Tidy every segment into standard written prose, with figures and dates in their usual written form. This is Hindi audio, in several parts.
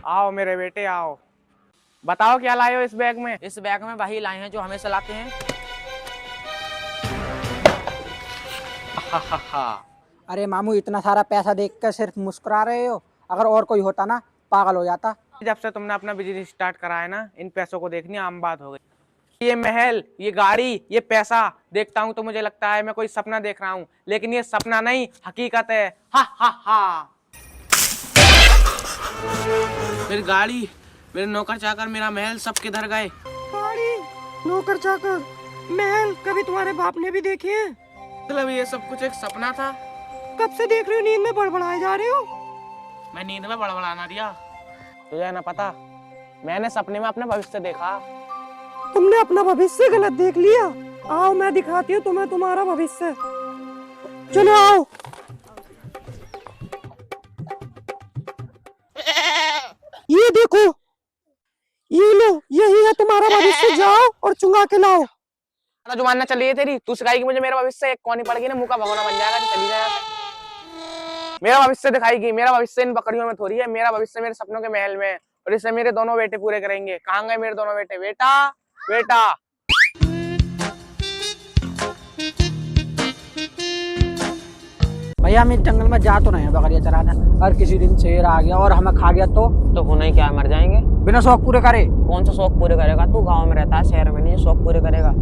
आओ मेरे बेटे आओ। बताओ क्या लाए हो इस बैग में। इस बैग में वही लाए हैं जो हमेशा लाते हैं। हा हा हा। अरे मामू इतना सारा पैसा देख कर सिर्फ मुस्कुरा रहे हो। अगर और कोई होता ना पागल हो जाता। जब से तुमने अपना बिजनेस स्टार्ट करा है ना, इन पैसों को देखनी आम बात हो गई। ये महल, ये गाड़ी, ये पैसा देखता हूँ तो मुझे लगता है मैं कोई सपना देख रहा हूँ, लेकिन ये सपना नहीं हकीकत है। हा हा हा। मेरी गाड़ी, मेरे नौकर चाकर, मेरा महल सब किधर गए। गाड़ी, नौकर चाकर, महल कभी तुम्हारे बाप ने भी देखे हैं? मतलब ये सब कुछ एक सपना था। कब से देख रहे हो नींद में बड़बड़ाए जा रहे हो? मैं नींद में बड़बड़ाना दिया तुझे ना पता। मैंने सपने में अपना भविष्य देखा। तुमने अपना भविष्य गलत देख लिया। आओ मैं दिखाती हूँ तुम्हें तुम्हारा भविष्य। चलो आओ। ये देखो, ये लो, यही है तुम्हारा भविष्य। जाओ और चुंगा के लाओ। जो मानना चल रही है तेरी, तू सिखाएगी मुझे मेरा भविष्य। एक कौनी पड़ गई ना, मुंह का भगोना बन जाएगा। चली जाए मेरा भविष्य दिखाएगी। मेरा भविष्य इन बकरियों में थोड़ी है। मेरा भविष्य मेरे सपनों के महल में है, और इसे मेरे दोनों बेटे पूरे करेंगे। कहाँ गए मेरे दोनों बेटे? बेटा बेटा। भैया हम इस जंगल में जा तो रहे हैं बकरियां चराने, और किसी दिन शेर आ गया और हमें खा गया तो होना ही क्या है, मर जाएंगे। बिना शौक पूरे करे। कौन सा शौक पूरे करेगा? तू गाँव में रहता है, शहर में नहीं, शौक पूरे करेगा।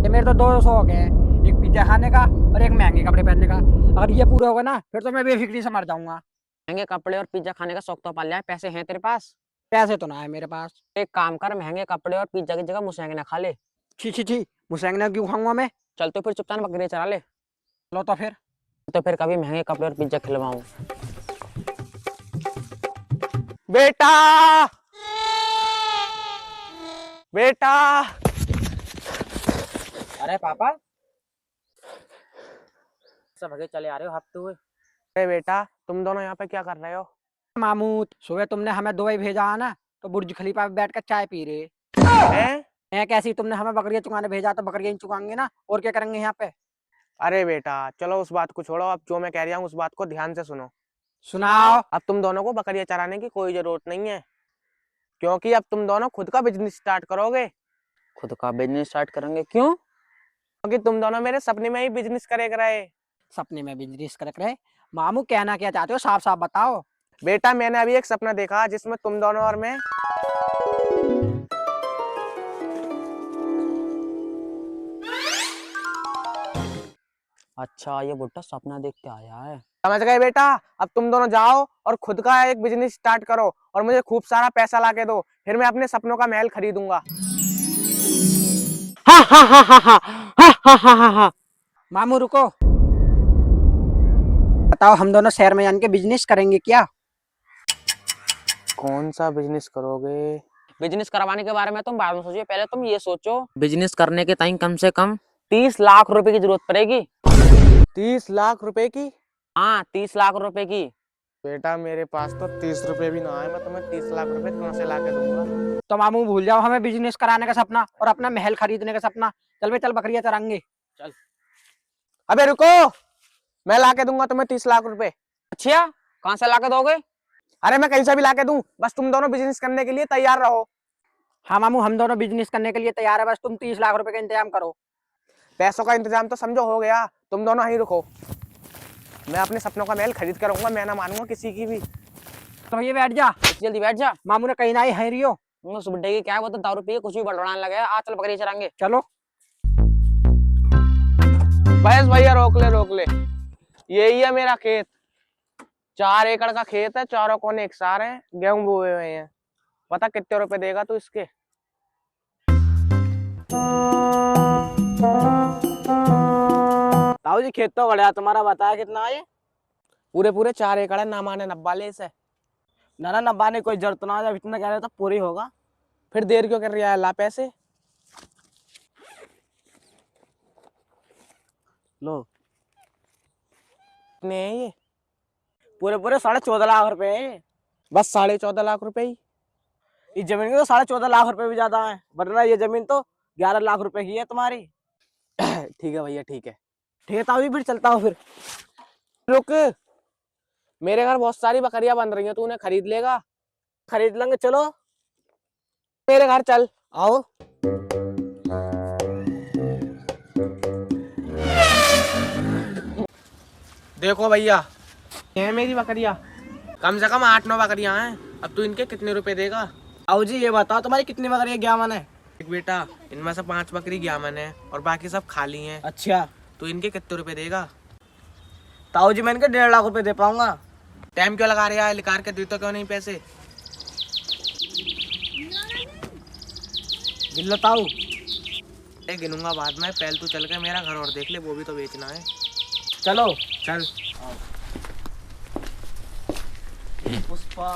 ये मेरे तो दो शौक हैं, एक पिज्जा खाने का और एक महंगे कपड़े पहनने का। अगर ये पूरे होगा ना फिर तो मैं बेफिक्री से मर जाऊंगा। महंगे कपड़े और पिज्जा खाने का शौक तो पाल लिया है। पैसे हैं तेरे पास? पैसे तो ना है मेरे पास। एक काम कर, महंगे कपड़े और पिज्जा की जगह मुसैंगना खा ले। छी छी छी, मुसैंगना क्यों खाऊंगा मैं? चल तो फिर चुपचाप बकरी चरा ले। लो तो फिर। तो फिर कभी महंगे कपड़े और पिज्जा खिलवाऊं। बेटा बेटा। अरे पापा, सब भगे चले आ रहे हो हफ्ते हुए। अरे बेटा, तुम दोनों यहाँ पे क्या कर रहे हो? मामू सुबह तुमने हमें दुबई भेजा है ना, तो बुर्ज खलीफा पे बैठ कर चाय पी रहे हैं? हैं। कैसी तुमने हमें बकरियां चुगाने भेजा तो बकरियां ही चुगाएंगे ना, और क्या करेंगे यहाँ पे? अरे बेटा चलो उस बात को छोड़ो, अब जो मैं कह रहा हूँ उस बात को ध्यान से सुनो। सुनाओ। अब तुम दोनों को बकरियां चराने की कोई जरूरत नहीं है, क्योंकि अब तुम दोनों खुद का बिजनेस स्टार्ट करोगे। खुद का बिजनेस स्टार्ट करेंगे? क्यों? क्योंकि तुम दोनों मेरे सपने में ही बिजनेस करे रहे। सपने में बिजनेस कर रहे? मामू कहना क्या चाहते हो, साफ साफ बताओ। बेटा मैंने अभी एक सपना देखा जिसमें तुम दोनों और मैं। अच्छा, ये बुढ़ा सपना देख के आया है। समझ गए बेटा? अब तुम दोनों जाओ और खुद का एक बिजनेस स्टार्ट करो, और मुझे खूब सारा पैसा ला के दो, फिर मैं अपने सपनों का महल खरीदूंगा। हा हा हा हा हा हा हा हा हा हा। मामू रुको, बताओ हम दोनों शहर में जान के बिजनेस करेंगे क्या? कौन सा बिजनेस करोगे? बिजनेस करवाने के बारे में तुम बाद में सोचिए, पहले तुम ये सोचो बिजनेस करने के टाइम कम से कम 30 लाख रुपए की जरूरत पड़ेगी। 30 लाख रुपए की? हाँ, 30 लाख रुपए की। बेटा मेरे पास तो 30 रुपए भी ना है, मैं तुम्हें 30 लाख रुपए कहाँ से ला के दूंगा? तो मामू भूल जाओ हमें बिजनेस कराने का सपना और अपना महल खरीदने का सपना। चल बे चल, बकरियां चराएंगे। चल। अबे रुको, मैं ला के दूंगा तुम्हें 30 लाख रुपए। अच्छा, कहाँ से ला के दोगे? अरे मैं कहीं से भी ला के दूं, बस तुम दोनों बिजनेस करने के लिए तैयार रहो। हाँ मामू, हम दोनों बिजनेस करने के लिए तैयार है, बस तुम 30 लाख रुपए का इंतजाम करो। पैसों का इंतजाम तो समझो हो गया, तुम दोनों यहीं रुको। मैं अपने सपनों का महल खरीद कर रहूंगा, मैं ना मानूंगा किसी की भी। तो ये बैठ जा। जल्दी बैठ जा। मामू ने कहीं ना ही है रियो। उस बुड्ढे की क्या है, वो तो दारू पी के कुछ भी बड़बड़ाने लगे। आज चल बकरी चराएंगे। चलो। बस भैया रोक ले। यही है मेरा खेत, 4 एकड़ का खेत है, चारों कोने एक सार है, गेहूं बोए हुए हैं। पता कितने रुपए देगा तू इसके? ताऊ जी खेत तो बढ़िया, तुम्हारा बताया कितना है? पूरे 4 एकड़ है, ना माने 90 से। ना नब्बाने कोई जरूरत ना, जब इतना कह रहे तो पूरी होगा। फिर देर क्यों कर रहा है? ला पैसे। लो। कितने हैं ये? पूरे 14.5 लाख रुपए हैं। बस 14.5 लाख रुपए ही? इस जमीन के तो 14.5 लाख रुपए भी ज्यादा है, वरना ये जमीन तो 11 लाख रुपए की है तुम्हारी। ठीक है भैया, ठीक है। ठीक है ताऊ जी, फिर चलता हूँ फिर। रुक, मेरे घर बहुत सारी बकरियां बन रही हैं, तू उन्हें खरीद लेगा? खरीद लेंगे, चलो मेरे घर चल। आओ। देखो भैया, ये है मेरी बकरियां। कम से कम 8-9 बकरियां हैं। अब तू इनके कितने रुपए देगा? आओ जी, ये बताओ तुम्हारी कितनी बकरियां ग्यामन है? एक बेटा, इनमें से 5 बकरी ग्यामन है और बाकी सब खाली हैं। अच्छा, तो इनके कितने रुपए देगा? ताऊ जी मैं इनके 1.5 लाख रुपए दे पाऊंगा। टाइम क्यों लगा रहा है? लिकार के देते क्यों नहीं पैसे? गिल्लो ताऊ। ये गिनूंगा बाद में, पहले तू चल के मेरा घर और देख ले, वो भी तो बेचना है। चलो। चल। पुष्पा।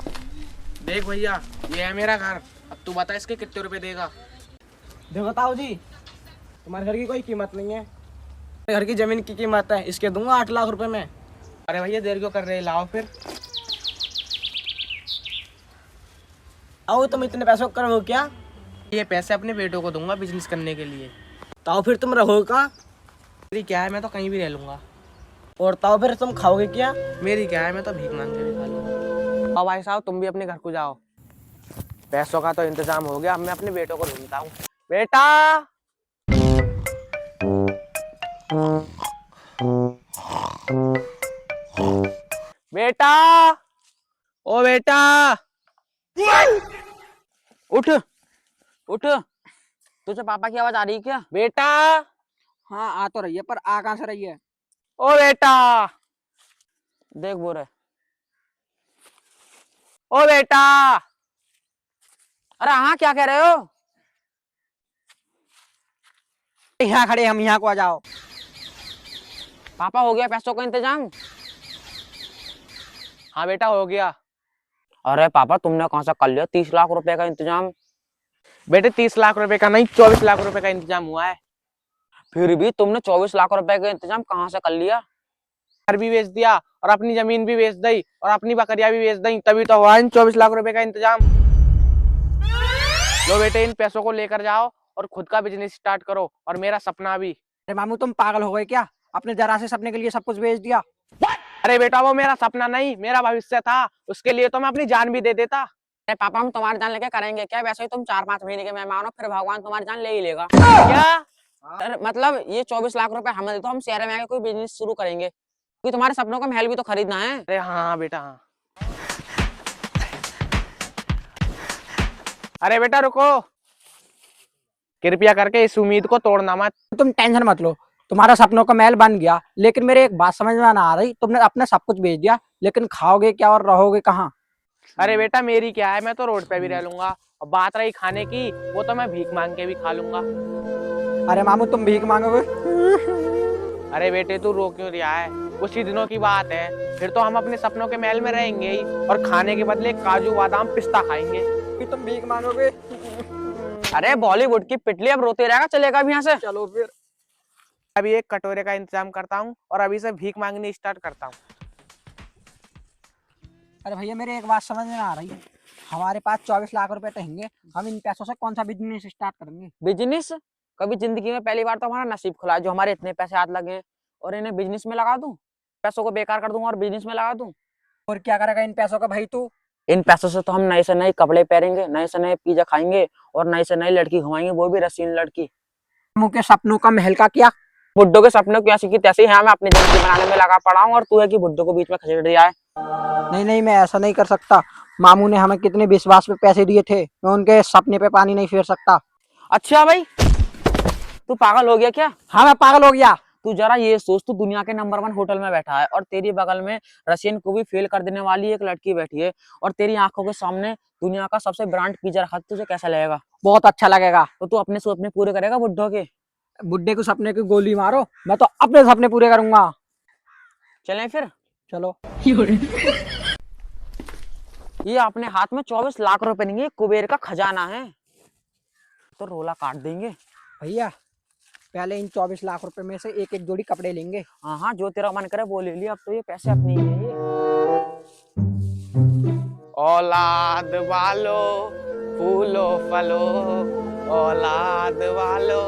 देख भैया, ये है मेरा घर। अब तू बता इसके कितने रुपए देगा? देखो ताऊ जी, तुम्हारे घर की कोई कीमत नहीं है, मेरे घर की जमीन की कीमत है, इसके दूंगा 8 लाख रुपए में। अरे भैया देर क्यों कर रहे, लाओ फिर। आओ, तुम इतने पैसों को करोगे क्या? ये पैसे अपने बेटों को दूंगा बिजनेस करने के लिए। ताऊ फिर तुम रहोगे कहाँ? मेरी क्या है, मैं तो कहीं भी रह लूंगा। और ताऊ फिर तुम खाओगे क्या? मेरी क्या है, मैं तो भीख मांग के भी खा लूंगा। और भाई साहब, तुम भी अपने घर को जाओ। पैसों का तो इंतजाम हो गया, अब मैं अपने बेटों को ढूंढता हूँ। बेटा, बेटा, ओ बेटा, उठ उठ, तुझे पापा की आवाज आ रही है क्या? बेटा, हाँ आ तो रही है, पर आ कहाँ से रही है? ओ बेटा, देख बोल रहे। ओ बेटा। अरे हाँ, क्या कह रहे हो? यहाँ खड़े, हम यहाँ को आ जाओ। पापा हो गया पैसों का इंतजाम? हाँ बेटा, हो गया। अरे पापा, तुमने कौन सा कर लिया 30 लाख रुपए का इंतजाम? बेटे 30 लाख रुपए का नहीं, 24 लाख रुपए का इंतजाम हुआ है। फिर भी तुमने 24 लाख रुपए का इंतजाम कहाँ से कर लिया? घर भी बेच दिया और अपनी जमीन भी बेच दी और अपनी बकरियां भी बेच दी, तभी तो हुआ इन 24 लाख रुपए का इंतजाम। लो बेटे, इन पैसों को लेकर जाओ और खुद का बिजनेस स्टार्ट करो, और मेरा सपना भी। अरे मामू, तुम पागल हो गए क्या? अपने जरा से सपने के लिए सब कुछ बेच दिया? अरे बेटा, वो मेरा सपना नहीं, मेरा भविष्य था। उसके लिए तो मैं अपनी जान भी दे देता। अरे पापा, हम तुम्हारी जान लेके करेंगे क्या? वैसे ही तुम 4-5 महीने के मेहमान हो, फिर भगवान तुम्हारी जान ले ही लेगा। क्या? अरे मतलब ये 24 लाख रुपए हमें दे दो, हम शहर में आके कोई बिजनेस शुरू करेंगे, क्योंकि तुम्हारे सपनों का महल भी तो खरीदना है। अरे हाँ बेटा, हाँ। अरे बेटा रुको, कृपया करके इस उम्मीद को तोड़ना मत। तुम टेंशन मत लो, तुम्हारा सपनों का महल बन गया, लेकिन मेरे एक बात समझ में ना आ रही, तुमने अपना सब कुछ बेच दिया, लेकिन खाओगे क्या और रहोगे कहाँ? अरे बेटा, मेरी क्या है, मैं तो रोड पे भी रह लूंगा। और बात रही खाने की, वो तो मैं भीख मांग के भी खा लूंगा। अरे मामू, तुम भीख मांगोगे? अरे बेटे, तू रो क्यों रहा है? कुछ ही दिनों की बात है, फिर तो हम अपने सपनों के महल में रहेंगे ही, और खाने के बदले काजू बादाम पिस्ता खाएंगे। कि तुम भीख मांगोगे? अरे बॉलीवुड की पिटली अब रोते रहेगा, चलेगा भी यहाँ से। चलो फिर। अभी एक कटोरे का इंतजाम करता हूँ और अभी से भीख मांगनी स्टार्ट करता हूँ। अरे भैया, मेरे एक बात समझ में आ रही है, हमारे पास 24 लाख रुपए तो होंगे, हम इन पैसों से कौन सा बिजनेस स्टार्ट करेंगे? बिजनेस? कभी जिंदगी में पहली बार तो हमारा नसीब खुला है, जो हमारे इतने पैसे हाथ लगे हैं, और इन्हें बिजनेस में लगा दूं, पैसों को बेकार कर दूं और बिजनेस में लगा दूं। और क्या करेगा इन पैसों का भाई तू? इन पैसों से तो हम नए से नए कपड़े पहनेंगे, नए से नए पिज्जा खाएंगे, और नए से नई लड़की घुमाएंगे, वो भी रसीन लड़की। मामू के सपनों का महल का क्या? बुड्ढों के सपने कैसी की तैसी है, मैं अपनी जिंदगी बनाने में लगा पड़ा हूँ, और तू है कि बुड्ढों को बीच में खसेड़ दिया है। नहीं नहीं, मैं ऐसा नहीं कर सकता, मामू ने हमें कितने विश्वास पे पैसे दिए थे, मैं उनके सपने पे पानी नहीं फेर सकता। अच्छा भाई, तू पागल हो गया क्या? हाँ, मैं पागल हो गया। तू जरा ये सोच, तू दुनिया के नंबर 1 होटल में बैठा है, और तेरी बगल में रशियन को भी फेल कर देने वाली एक लड़की बैठी है, और तेरी आंखों के सामने दुनिया का सबसे ब्रांड पिज्जा रखा, तुझे कैसा लगेगा? बहुत अच्छा लगेगा। तो तू अपने सपने पूरे करेगा बुड्ढों के? बुड्ढे को सपने की गोली मारो, मैं तो अपने सपने पूरे करूंगा। चलें फिर? चलो। ये अपने हाथ में 24 लाख रुपए नहीं है, कुबेर का खजाना है, तो रोला काट देंगे। भैया, पहले इन 24 लाख रुपए में से एक एक जोड़ी कपड़े लेंगे। हाँ हाँ, जो तेरा मन करे वो ले लिया, अब तो ये पैसे अपने ही है ये। औलाद वालो फूलो फलो, औलाद वालो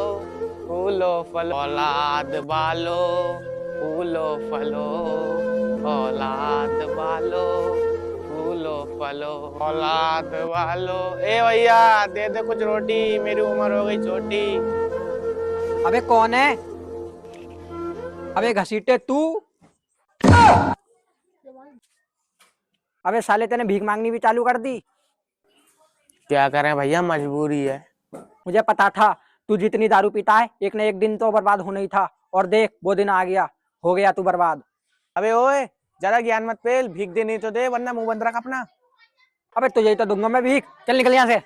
फूलो फलो, औलाद वालो फूलो फलो, औलाद वालो फूलो फलो औलाद वालो। ए भैया दे दे कुछ रोटी, मेरी उम्र हो गई छोटी। अबे कौन है? अबे घसीटे तू? अबे साले तेने भीख मांगनी भी चालू कर दी। क्या करें भैया, मजबूरी है। मुझे पता था तू जितनी दारू पीता है एक न एक दिन तो बर्बाद होना ही था, और देख वो दिन आ गया, हो गया तू बर्बाद। अबे ओए ज्यादा ज्ञान मत पेल, भीख देनी तो दे वरना मुंह बंद रख अपना। अबे तुझे ही तो दूंगा मैं भीख, चल निकल यहाँ से।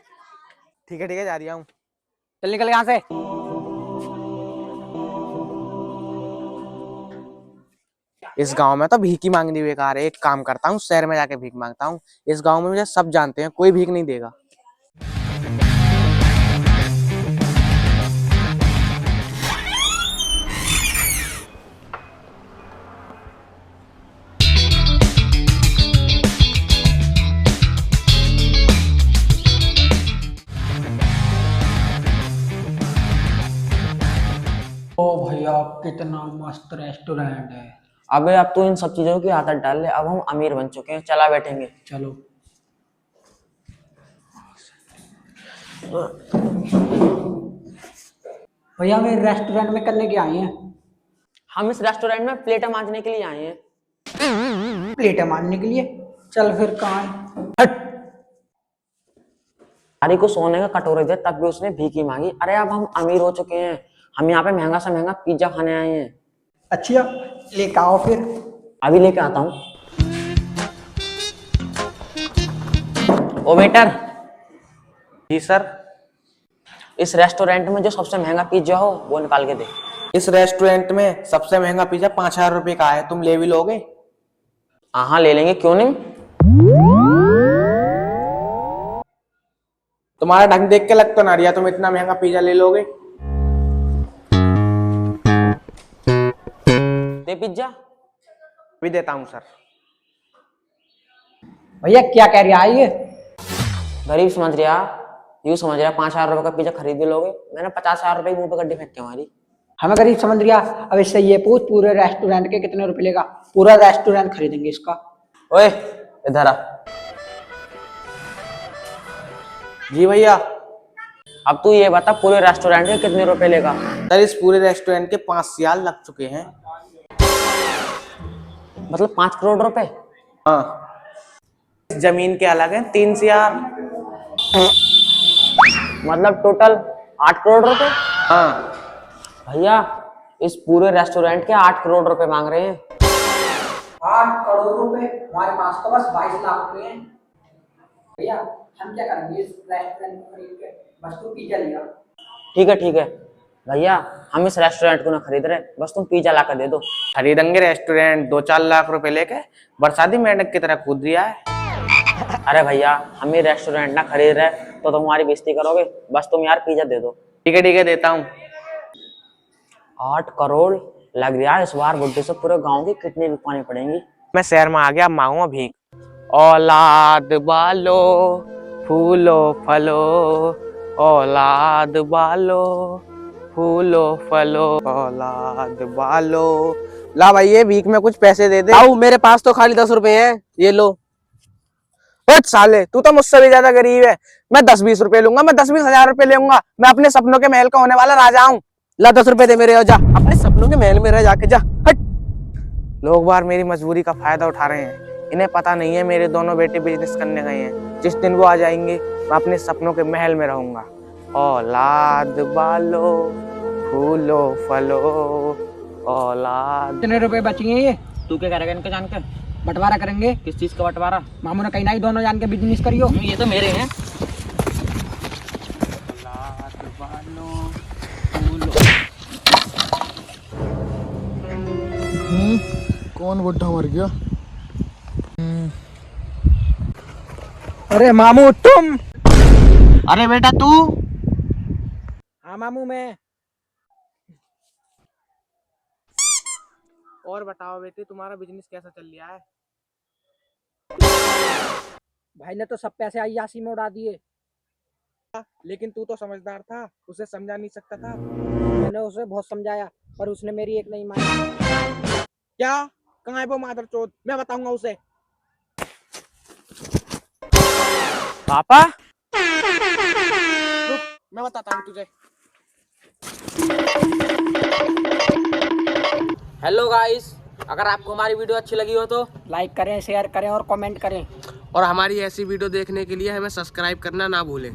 ठीक है जा रही हूँ। चल निकल यहाँ से। इस गांव में तो भीख ही मांगनी बेकार है। एक काम करता हूँ, शहर में जाके भीख मांगता हूँ। इस गांव में मुझे सब जानते हैं, कोई भीख नहीं देगा। ओ भैया कितना मस्त रेस्टोरेंट है। अबे अब तो इन सब चीजों की आदत डाल ले, अब हम अमीर बन चुके हैं, चला बैठेंगे। चलो। भैया मेरे रेस्टोरेंट में करने के आए हैं। हम इस रेस्टोरेंट में प्लेटें मांजने के लिए आए हैं। प्लेटें मारने के लिए? चल फिर कहाँ है? हट। अरे को सोने का कटोरे दे तब भी उसने भीख ही मांगी। अरे अब हम अमीर हो चुके हैं, हम यहाँ पे महंगा से महंगा पिज्जा खाने आए हैं। अच्छा लेके आओ फिर। अभी लेके आता हूँ। ओ वेटर। जी सर। इस रेस्टोरेंट में जो सबसे महंगा पिज्जा हो वो निकाल के दे। इस रेस्टोरेंट में सबसे महंगा पिज्जा 5,000 रुपए का है, तुम ले भी लोगे? हाँ ले लेंगे, क्यों नहीं। तुम्हारा ढंग देख के लगता ना रिया तुम इतना महंगा पिज्जा ले लोगे। दे पिज्जा। भी देता हूँ सर। भैया क्या कह रहा है ये? गरीब समझ रहा, यूं समझ रहा 5,000 रुपए का पिज्जा खरीद लोगे। मैंने 50,000 रुपए मुंह पे गड्डी फेंक के मारी। हमें गरीब समझ रहा? अब इससे ये पूछ पूरे रेस्टोरेंट के कितने रुपए लेगा? पूरा रेस्टोरेंट खरीदेंगे इसका। ओए इधर आ। जी भैया। अब तू ये बता पूरे रेस्टोरेंट के कितने रुपए लेगा? सर इस पूरे रेस्टोरेंट के 5 साल लग चुके हैं। मतलब 5 करोड़ रुपए? हाँ। इस जमीन के अलग है 3 साल। मतलब टोटल 8 करोड़ रुपए? हाँ भैया इस पूरे रेस्टोरेंट के 8 करोड़ रुपए मांग रहे हैं। 8 करोड़ रुपए? हमारे पास तो बस 22 लाख रुपए हैं। भैया हम क्या करेंगे इस रेस्टोरेंट को खरीद के? बस तू पिज्जा लिया। ठीक है भैया, हम इस रेस्टोरेंट को ना खरीद रहे, बस तुम पिज्जा ला कर दे दो। खरीदेंगे रेस्टोरेंट 2-4 लाख रुपए लेके बरसाती मेंढक की तरह कूद दिया है। अरे भैया हम ये रेस्टोरेंट ना खरीद रहे तो तुम्हारी बेइज्जती करोगे, बस तुम यार पिज्जा दे दो। ठीक है देता हूँ। 8 करोड़ लग रहा है इस बार बुड्ढे से पूरे गांव की कितनी रुकवानी पड़ेंगी। मैं शहर में आ गया, मांगूंगा भीख। औलाद बालो फूलो फलो, औलाद बालो फूलो फलो, औलाद बालो। ला भाई ये भीख में कुछ पैसे दे दे। आओ मेरे पास तो खाली 10 रुपए हैं, ये लो। साले तू तो मुझसे भी ज्यादा गरीब है। मैं 10-20 रुपए लूंगा, मैं 10-20 हजार रुपए लूंगा। मैं अपने सपनों के महल का होने वाला राजा हूँ। ला 10 रुपए दे मेरे, और जा अपने सपनों के महल में रह जाके जा। हट। लोग बार मेरी मजबूरी का फायदा उठा रहे हैं। इन्हें पता नहीं है मेरे दोनों बेटे बिजनेस करने गए हैं। जिस दिन वो आ जाएंगे मैं अपने सपनों के महल में रहूंगा। औलाद बालो फूलो फलो, औलाद। कितने रुपए बचेंगे ये? तू क्या करेगा इनके जान के? बंटवारा करेंगे। किस चीज का बंटवारा? मामू ने कहीं ना ही दोनों जान के बिजनेस करियो। ये तो मेरे हैं। कौन बुढ़ा मर गया? अरे मामू तुम? अरे बेटा तू? हाँ मामू मैं। और बताओ बेटे तुम्हारा बिजनेस कैसा चल रहा है? भाई ने तो सब पैसे अय्यासी में उड़ा दिए। लेकिन तू तो समझदार था, उसे समझा नहीं सकता था? मैंने उसे बहुत समझाया पर उसने मेरी एक नहीं मानी। क्या? कहाँ है वो मादरचोद? मैं बताऊंगा उसे। पापा मैं बताता हूँ तुझे। हेलो गाइस, अगर आपको हमारी वीडियो अच्छी लगी हो तो लाइक करें, शेयर करें और कमेंट करें। और हमारी ऐसी वीडियो देखने के लिए हमें सब्सक्राइब करना ना भूलें।